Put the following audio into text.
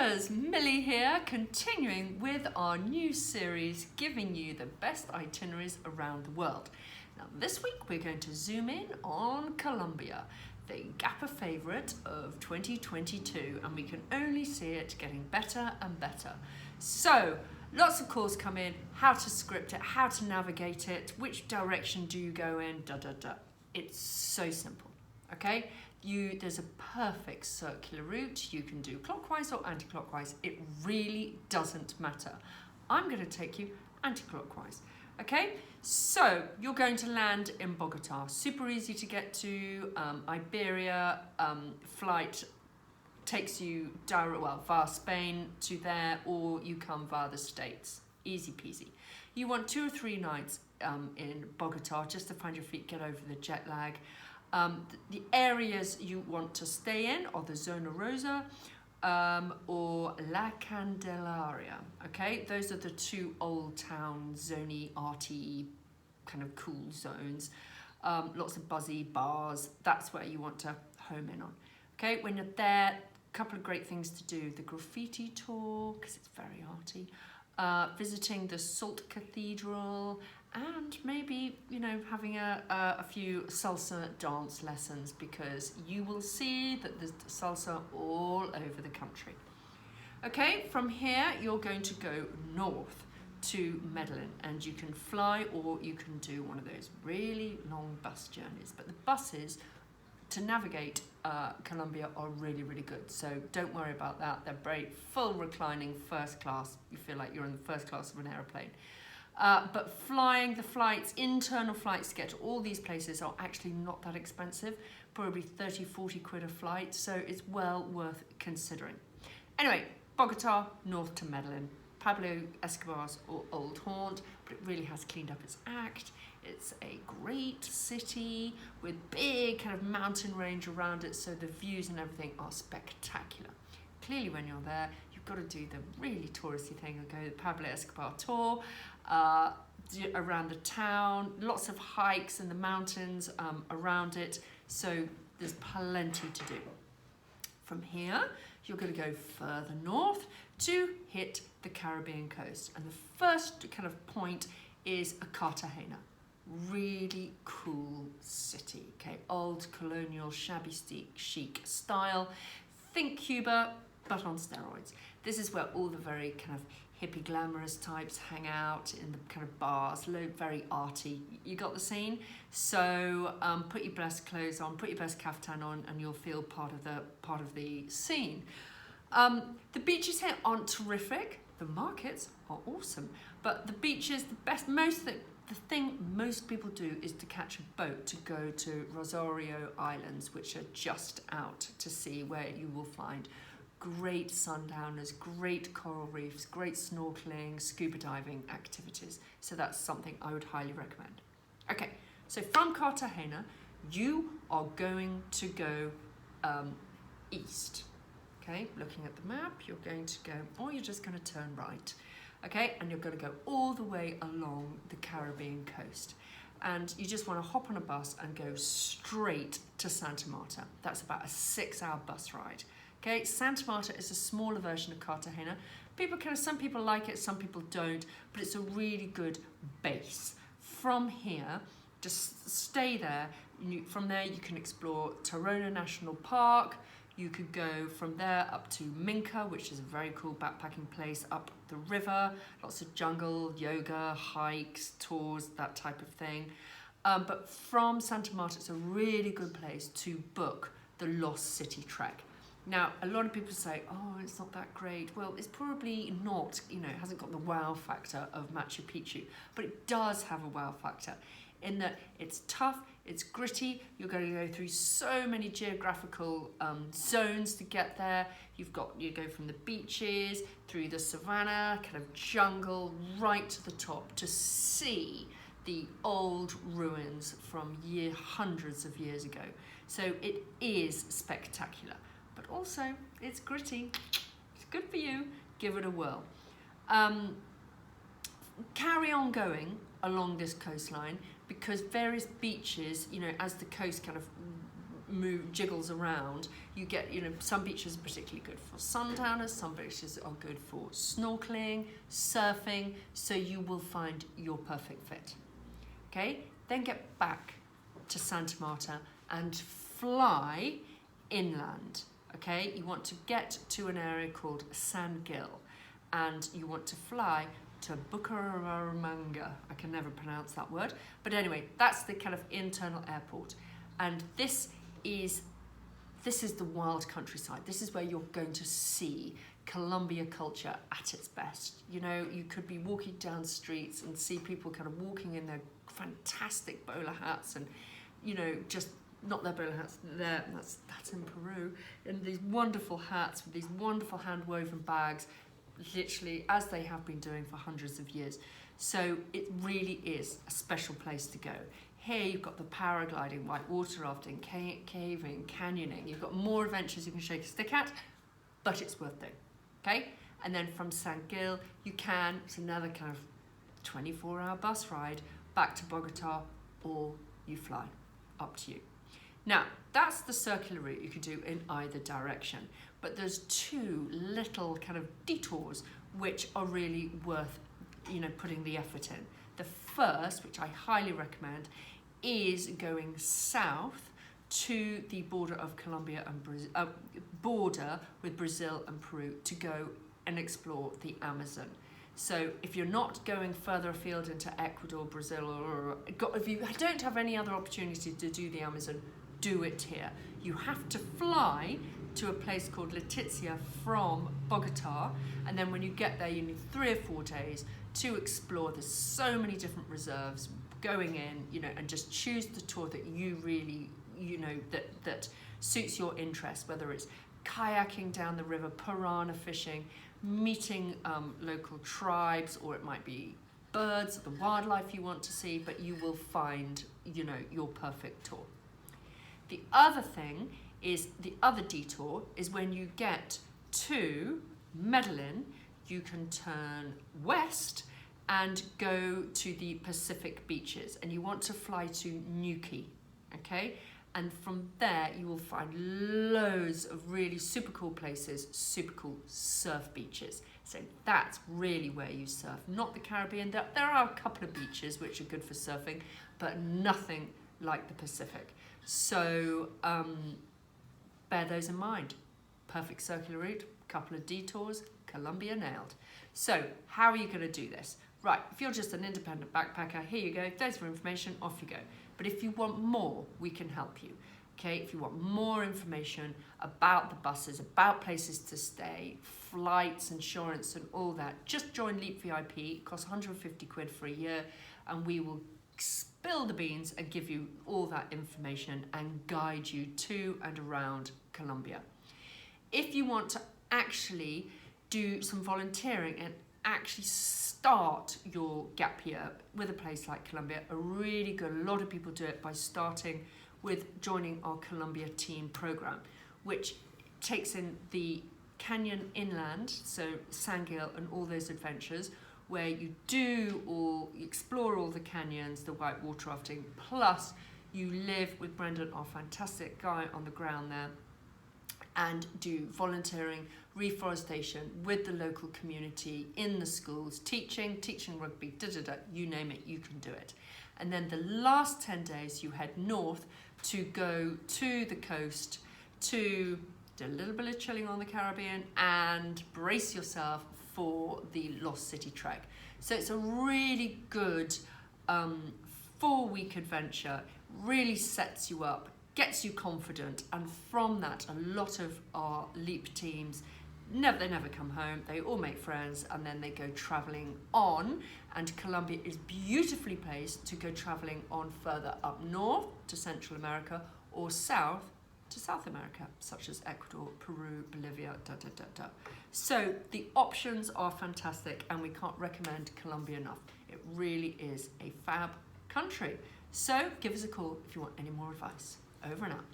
Adventurers, Millie here, continuing with our new series giving you the best itineraries around the world. Now this week we're going to zoom in on Colombia, the Gapper favourite of 2022, and we can only see it getting better and better. So lots of calls come in, how to script it, how to navigate it, which direction do you go in, It's so simple, okay? There's a perfect circular route. You can do clockwise or anti-clockwise. It really doesn't matter. I'm going to take you anti-clockwise. Okay, so you're going to land in Bogota. Super easy to get to. Iberia flight takes you via Spain to there, or you come via the States. Easy peasy. You want 2 or 3 nights in Bogota just to find your feet, get over the jet lag. The areas you want to stay in are the Zona Rosa or La Candelaria, okay? Those are the 2 old town, zony, arty, kind of cool zones. Lots of buzzy bars, that's where you want to home in on. Okay, when you're there, a couple of great things to do. The graffiti tour, because it's very arty. Visiting the Salt Cathedral, and maybe, having a few salsa dance lessons, because you will see that there's salsa all over the country. Okay, from here you're going to go north to Medellin, and you can fly or you can do one of those really long bus journeys, but the buses to navigate Colombia are really, really good, so don't worry about that. They're very full reclining, first class. You feel like you're in the first class of an aeroplane. But flying the flights, internal flights to get to all these places are actually not that expensive, probably 30, 40 quid a flight, so it's well worth considering. Anyway, Bogota, north to Medellin. Pablo Escobar's old haunt, but it really has cleaned up its act. It's a great city with big kind of mountain range around it, so the views and everything are spectacular. Clearly when you're there, you've got to do the really touristy thing and go the Pablo Escobar tour around the town, lots of hikes in the mountains around it, so there's plenty to do. From here, you're going to go further north to hit the Caribbean coast, and the first kind of point is Cartagena. Really cool city, okay? Old colonial shabby chic style. Think Cuba, but on steroids. This is where all the very kind of hippie glamorous types hang out in the kind of bars, very arty. You got the scene? So put your best clothes on, put your best caftan on, and you'll feel part of the scene. The beaches here aren't terrific. The markets are awesome, but the beaches, the thing most people do is to catch a boat to go to Rosario Islands, which are just out to sea, where you will find great sundowners, great coral reefs, great snorkeling, scuba diving activities. So that's something I would highly recommend. Okay, so from Cartagena, you are going to go east. Okay, looking at the map, you're going to go, or you're just going to turn right. Okay, and you're going to go all the way along the Caribbean coast. And you just want to hop on a bus and go straight to Santa Marta. That's about a 6-hour bus ride. Okay, Santa Marta is a smaller version of Cartagena. Some people like it, some people don't, but it's a really good base. From here, just stay there. From there, you can explore Tayrona National Park. You could go from there up to Minca, which is a very cool backpacking place up the river. Lots of jungle, yoga, hikes, tours, that type of thing. But from Santa Marta, it's a really good place to book the Lost City trek. Now, a lot of people say, oh, it's not that great. Well, it's probably not, it hasn't got the wow factor of Machu Picchu, but it does have a wow factor in that it's tough, it's gritty, you're going to go through so many geographical zones to get there. You go from the beaches, through the savannah, kind of jungle, right to the top to see the old ruins from hundreds of years ago. So it is spectacular, but also it's gritty. It's good for you, give it a whirl. Carry on going along this coastline, because various beaches, as the coast kind of jiggles around, you get, some beaches are particularly good for sundowners, some beaches are good for snorkeling, surfing, so you will find your perfect fit. Okay, then get back to Santa Marta and fly inland. Okay, you want to get to an area called San Gil, and you want to fly to Bucaramanga. I can never pronounce that word, but anyway, that's the kind of internal airport, and this is the wild countryside. This is where you're going to see Colombia culture at its best. You could be walking down streets and see people kind of walking in their fantastic bowler hats, and just not their bowler hats, that's in Peru, and these wonderful hats with these wonderful hand-woven bags, literally as they have been doing for hundreds of years. So it really is a special place to go. Here you've got the paragliding, whitewater rafting, caving, canyoning. You've got more adventures you can shake a stick at, but it's worth doing. Okay? And then from San Gil, it's another kind of 24-hour bus ride back to Bogota, or you fly. Up to you. Now, that's the circular route you could do in either direction, but there's two little kind of detours which are really worth, putting the effort in. The first, which I highly recommend, is going south to the border of Colombia and border with Brazil and Peru to go and explore the Amazon. So if you're not going further afield into Ecuador, Brazil, or if you don't have any other opportunity to do the Amazon, do it here. You have to fly to a place called Letizia from Bogota, and then when you get there, you need 3 or 4 days to explore. There's so many different reserves going in, and just choose the tour that you really, that suits your interest, whether it's kayaking down the river, piranha fishing, meeting local tribes, or it might be birds or the wildlife you want to see, but you will find, your perfect tour. The other detour is when you get to Medellin, you can turn west and go to the Pacific beaches, and you want to fly to Nuki, okay? And from there, you will find loads of really super cool places, super cool surf beaches. So that's really where you surf, not the Caribbean. There are a couple of beaches which are good for surfing, but nothing like the Pacific. So bear those in mind. Perfect circular route, couple of detours, Colombia nailed. So how are you going to do this? Right, if you're just an independent backpacker, here you go, there's your information, off you go. But if you want more, we can help you. Okay, if you want more information about the buses, about places to stay, flights, insurance, and all that, just join Leap VIP. It costs 150 quid for a year, and we will spill the beans and give you all that information and guide you to and around Colombia. If you want to actually do some volunteering and actually start your gap year with a place like Colombia, a lot of people do it by starting with joining our Colombia Team program, which takes in the canyon inland, so San Gil and all those adventures, where you explore all the canyons, the white water rafting, plus you live with Brendan, our fantastic guy on the ground there, and do volunteering, reforestation with the local community in the schools, teaching rugby, you name it, you can do it. And then the last 10 days you head north to go to the coast to do a little bit of chilling on the Caribbean and brace yourself for the Lost City trek. So it's a really good 4-week adventure, really sets you up, gets you confident, and from that a lot of our Leap teams they never come home, they all make friends, and then they go travelling on, and Colombia is beautifully placed to go travelling on further up north to Central America or south to South America, such as Ecuador, Peru, Bolivia, So the options are fantastic, and we can't recommend Colombia enough. It really is a fab country. So give us a call if you want any more advice. Over and out.